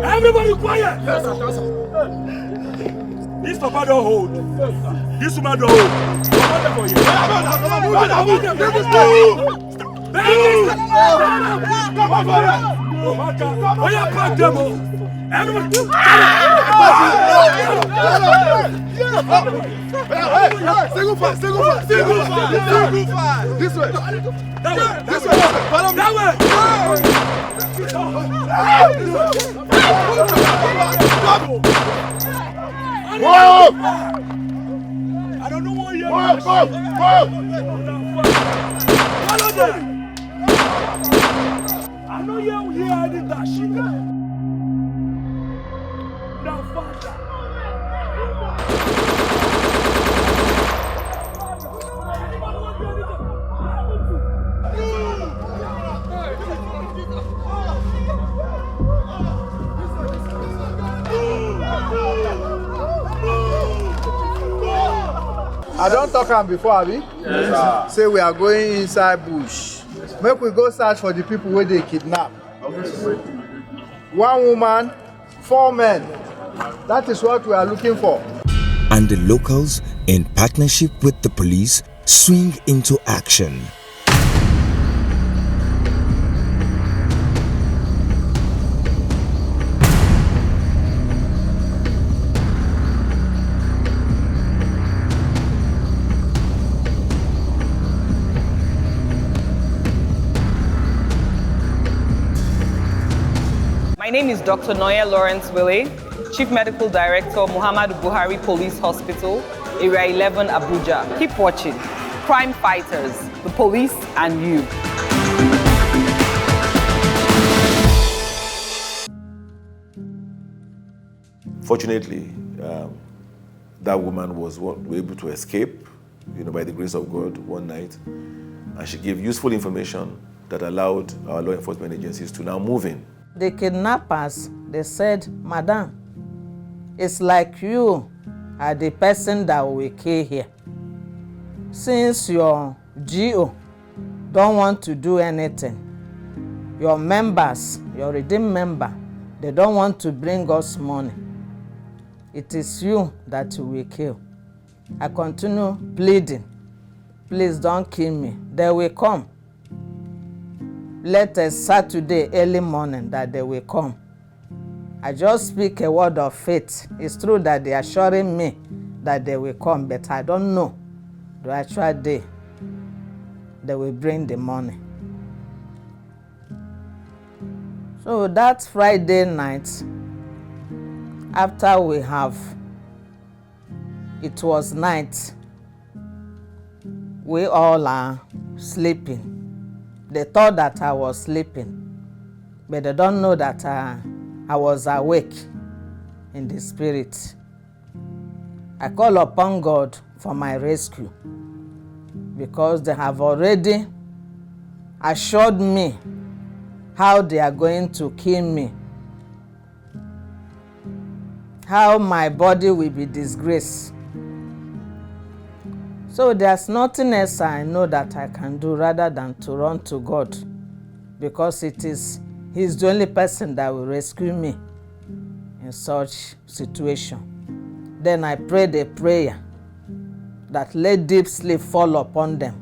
Everybody quiet! This papa don't hold. This woman don't hold. Single fight. This way. This way. Follow me. That way. Whoa! I don't know what you're Whoa! Follow them. I know you're here hiding that shit. Now, Father. I don't talk am before, abi? Yes, say we are going inside bush. Make we go search for the people where they kidnap. One woman, 4 men. That is what we are looking for. And the locals, in partnership with the police, swing into action. My name is Dr. Noya Lawrence Wille, Chief Medical Director, Muhammadu Buhari Police Hospital, Area 11, Abuja. Keep watching. Crime Fighters, the police and you. Fortunately, that woman was able to escape, by the grace of God one night, and she gave useful information that allowed our law enforcement agencies to now move in. The kidnappers, they said, Madam, it's like you are the person that will kill here. Since your GO don't want to do anything, your members, your redeemed member, they don't want to bring us money. It is you that will kill. I continue pleading. Please don't kill me. They will come. Let us Saturday early morning that they will come. I just speak a word of faith. It's true that they are assuring me that they will come, but I don't know the actual day they will bring the money. So that Friday night, after it was night, we all are sleeping. They thought that I was sleeping, but they don't know that I was awake in the spirit. I call upon God for my rescue because they have already assured me how they are going to kill me, how my body will be disgraced. So there's nothing else I know that I can do rather than to run to God, because He's the only person that will rescue me in such situation. Then I prayed a prayer that let deep sleep fall upon them.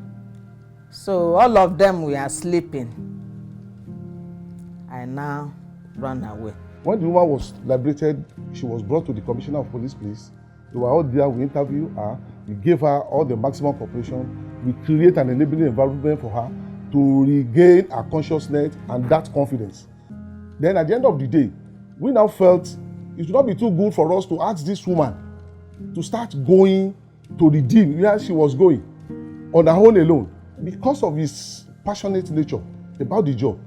So all of them were sleeping. I now run away. When the woman was liberated, she was brought to the Commissioner of Police place. They were all there, we interviewed her, we gave her all the maximum cooperation, we create an enabling environment for her to regain her consciousness and that confidence. Then at the end of the day, we now felt it would not be too good for us to ask this woman to start going to redeem where she was going. on her own alone, because of his passionate nature about the job,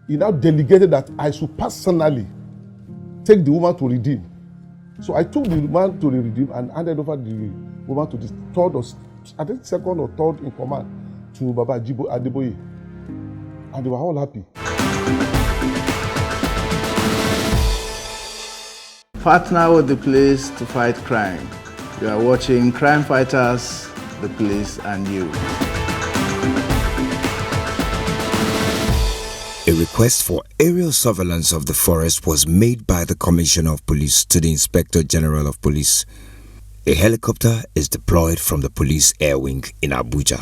he now delegated that I should personally take the woman to redeem. So I took the woman to the redeem and handed over the woman to the third or I think second or third in command to Baba Adeboye. And they were all happy. Partner with the police to fight crime. You are watching Crime Fighters, the Police and You. A request for aerial surveillance of the forest was made by the Commissioner of Police to the Inspector General of Police. A helicopter is deployed from the police air wing in Abuja.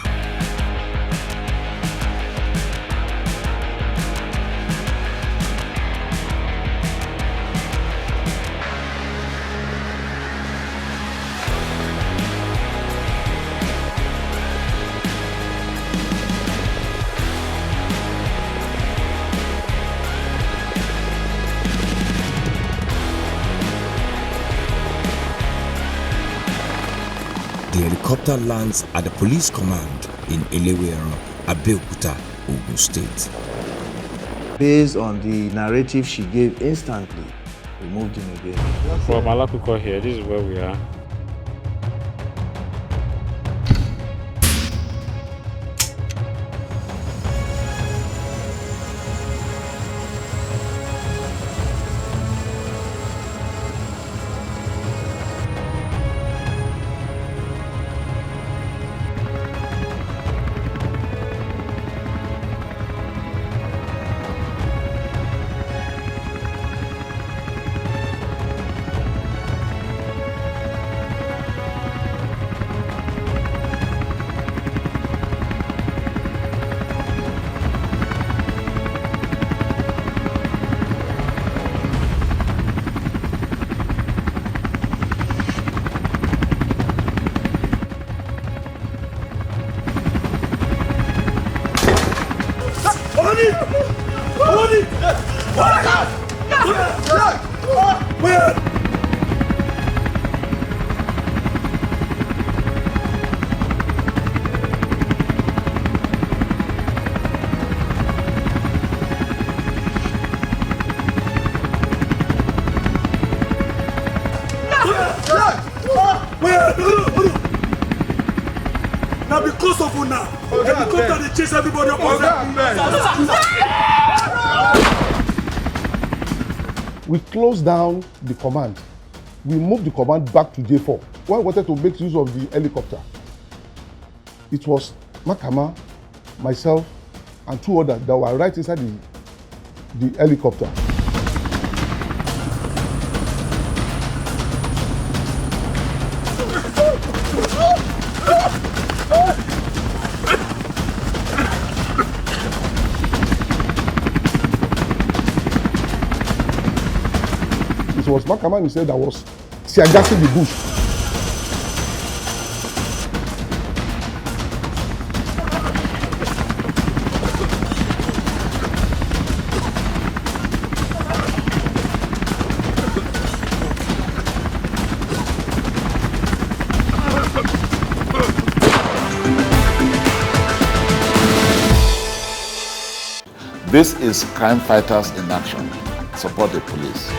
The helicopter lands at the police command in Elewero, Abeokuta, Ogun State. Based on the narrative she gave instantly, we moved in again. From Alakuko here, this is where we are. Now because of una, helicopter they chase everybody up. We closed down the command. We moved the command back to J4. One wanted to make use of the helicopter. It was Makama, myself, and two others that were right inside the helicopter. It was Makama who said that was tear-gassing the bush. This is Crime Fighters in Action. Support the police.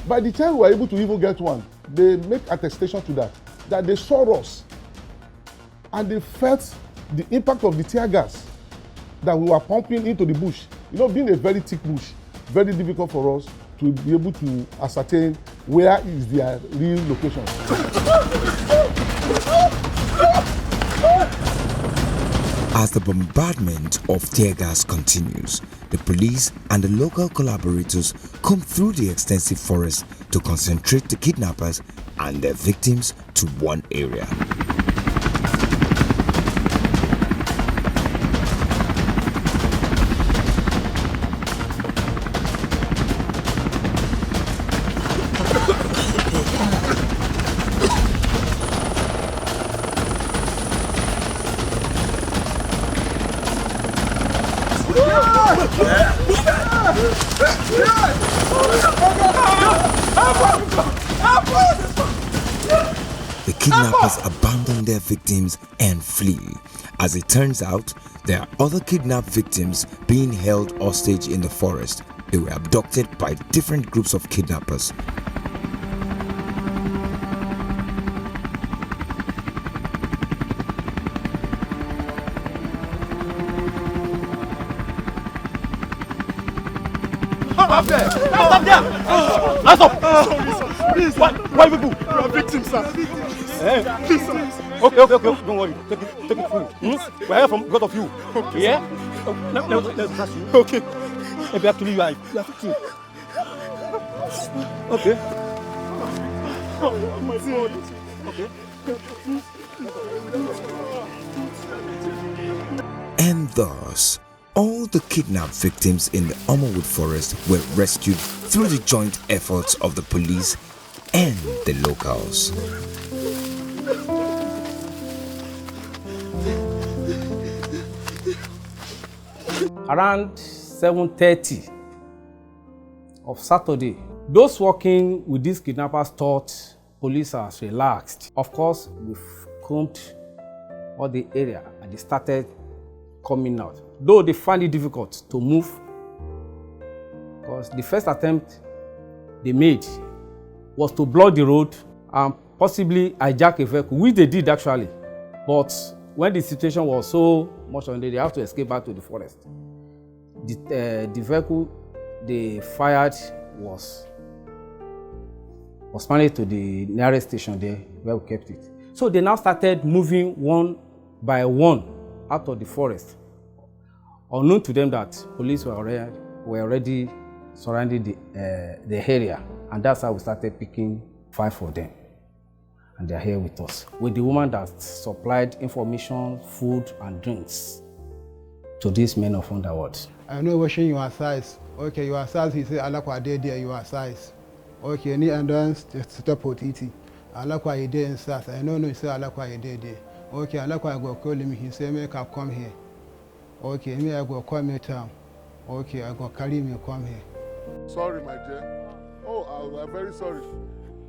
By the time we were able to even get one, they make attestation to that they saw us and they felt the impact of the tear gas that we were pumping into the bush. You know, being a very thick bush, very difficult for us to be able to ascertain where is their real location. As the bombardment of tear gas continues, the police and the local collaborators come through the extensive forest to concentrate the kidnappers and their victims to one area. kidnappers abandon their victims and flee. As it turns out, there are other kidnapped victims being held hostage in the forest. They were abducted by different groups of kidnappers. Up there! Up there! Hands up! Please, why people? We are victims, sir. Please, sir. Okay. Don't worry. Take it through. We are here from God of you. Okay. Yeah? Let's trust you. Okay. Maybe actually you are victim. Okay. Oh my God. Okay. And thus, all the kidnapped victims in the Omerwood forest were rescued through the joint efforts of the police and the locals. Around 7:30 of Saturday, those working with these kidnappers thought police are relaxed. Of course, we've combed all the area and they started coming out. Though they find it difficult to move, because the first attempt they made was to block the road and possibly hijack a vehicle, which they did actually. But when the situation was so much on, they have to escape back to the forest. The vehicle they fired was managed to the nearest station there where we kept it. So they now started moving one by one out of the forest, unknown to them that police were already surrounding the area, and that's how we started picking 5 for them. And they're here with us, with the woman that supplied information, food, and drinks to these men of underworld. I know washing your size. Okay, your size, he said, Alakwa de your size. Okay, ni and then step out eating. Alakwa ye de in size. I know no, he said, Alakwa ye de. Okay, Alakwa go call him, he said, make up come here. Okay, me I go come here town. Okay, I go carry me come here. Sorry, my dear. Oh, I'm very sorry.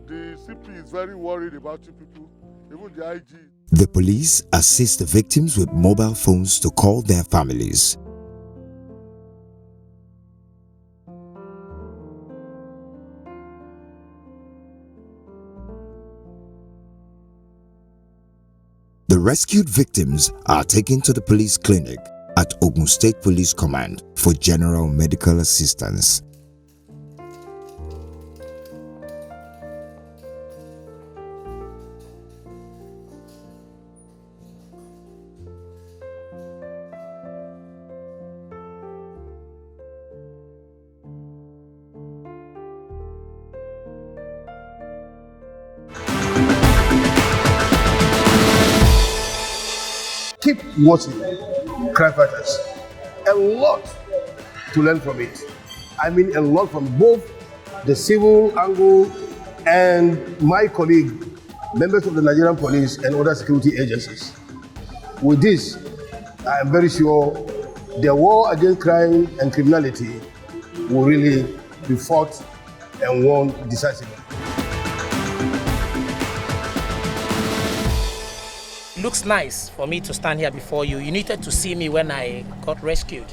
The CP is very worried about you people, even the IG. The police assist the victims with mobile phones to call their families. The rescued victims are taken to the police clinic at Ogun State Police Command for general medical assistance. Keep watching Crime Fighters. A lot to learn from it. I mean, a lot from both the civil angle and my colleague, members of the Nigerian police and other security agencies. With this, I am very sure the war against crime and criminality will really be fought and won decisively. Looks nice for me to stand here before you. You needed to see me when I got rescued.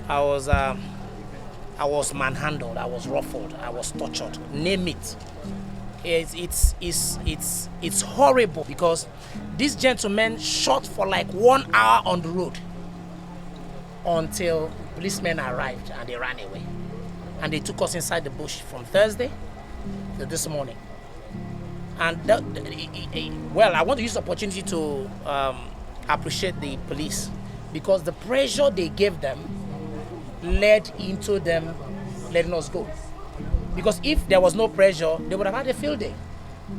I was manhandled, I was ruffled, I was tortured. Name it. It's horrible because these gentlemen shot for like 1 hour on the road until policemen arrived and they ran away. And they took us inside the bush from Thursday to this morning. And well, I want to use the opportunity to appreciate the police because the pressure they gave them led into them letting us go. Because if there was no pressure, they would have had a field day.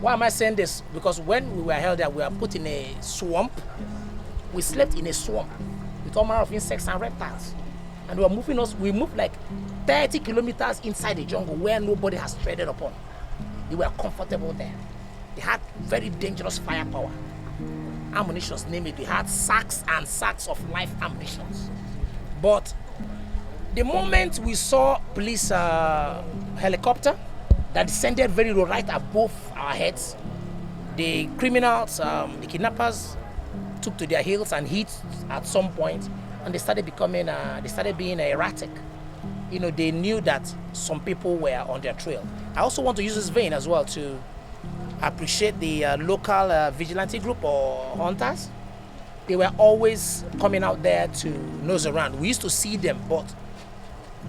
Why am I saying this? Because when we were held there, we were put in a swamp. We slept in a swamp with all manner of insects and reptiles. And we moved like 30 kilometers inside the jungle where nobody has treaded upon. They were comfortable there. They had very dangerous firepower. Ammunitions, name it. They had sacks and sacks of live ammunitions. But the moment we saw police helicopter that descended very low right above our heads, The criminals, the kidnappers, took to their heels and hit at some point, and they started being erratic. You know, they knew that some people were on their trail. I also want to use this vein as well to appreciate the local vigilante group or hunters. They were always coming out there to nose around. We used to see them, but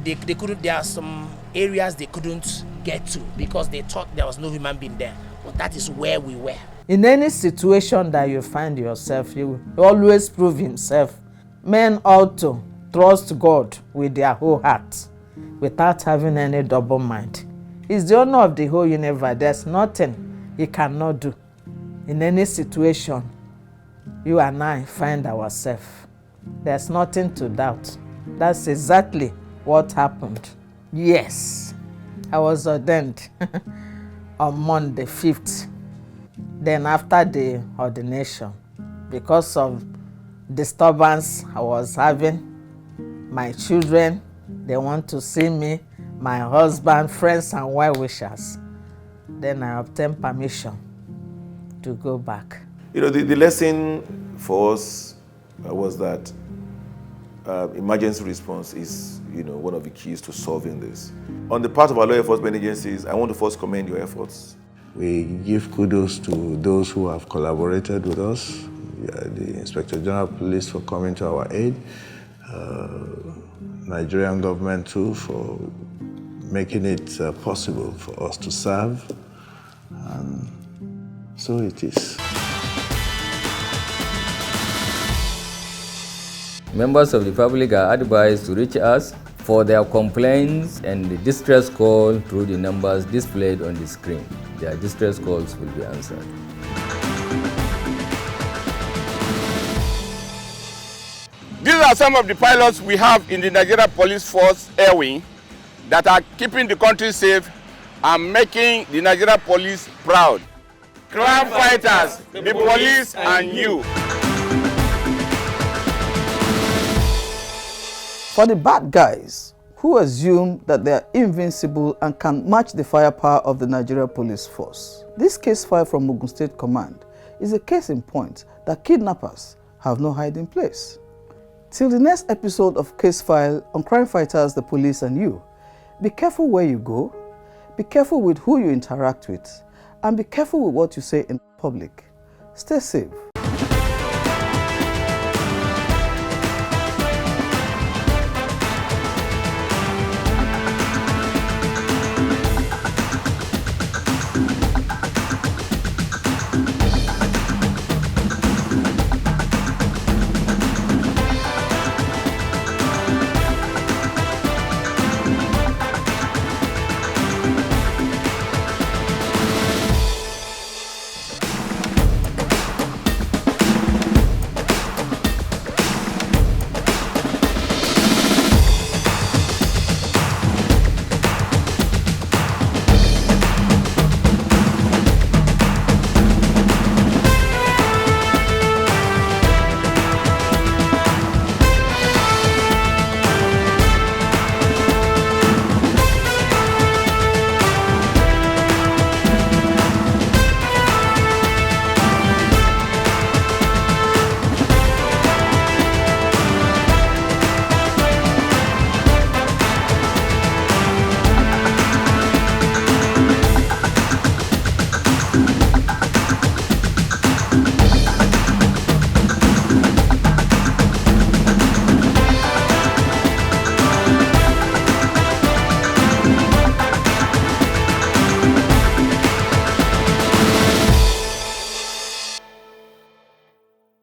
they couldn't. There are some areas they couldn't get to because they thought there was no human being there. But that is where we were. In any situation that you find yourself, you will always prove himself. Men ought to trust God with their whole heart without having any double mind. He's the owner of the whole universe. There's nothing he cannot do. In any situation, you and I find ourselves. There's nothing to doubt. That's exactly what happened. Yes, I was ordained on Monday 5th. Then after the ordination, because of disturbance I was having, my children, they want to see me, my husband, friends and well-wishers. Then I obtained permission to go back. You know, the lesson for us was that emergency response is, you know, one of the keys to solving this. On the part of our law enforcement agencies, I want to first commend your efforts. We give kudos to those who have collaborated with us, the Inspector General of Police for coming to our aid, Nigerian government too for making it possible for us to serve, and so it is. Members of the public are advised to reach us for their complaints and the distress call through the numbers displayed on the screen. Their distress calls will be answered. These are some of the pilots we have in the Nigeria Police Force Air Wing that are keeping the country safe and making the Nigeria Police proud. Crime fighters, the police and you. For the bad guys who assume that they are invincible and can match the firepower of the Nigeria Police Force, this case file from Ogun State Command is a case in point that kidnappers have no hiding place. Till the next episode of Case File on Crime Fighters, the Police and You, be careful where you go, be careful with who you interact with, and be careful with what you say in public. Stay safe.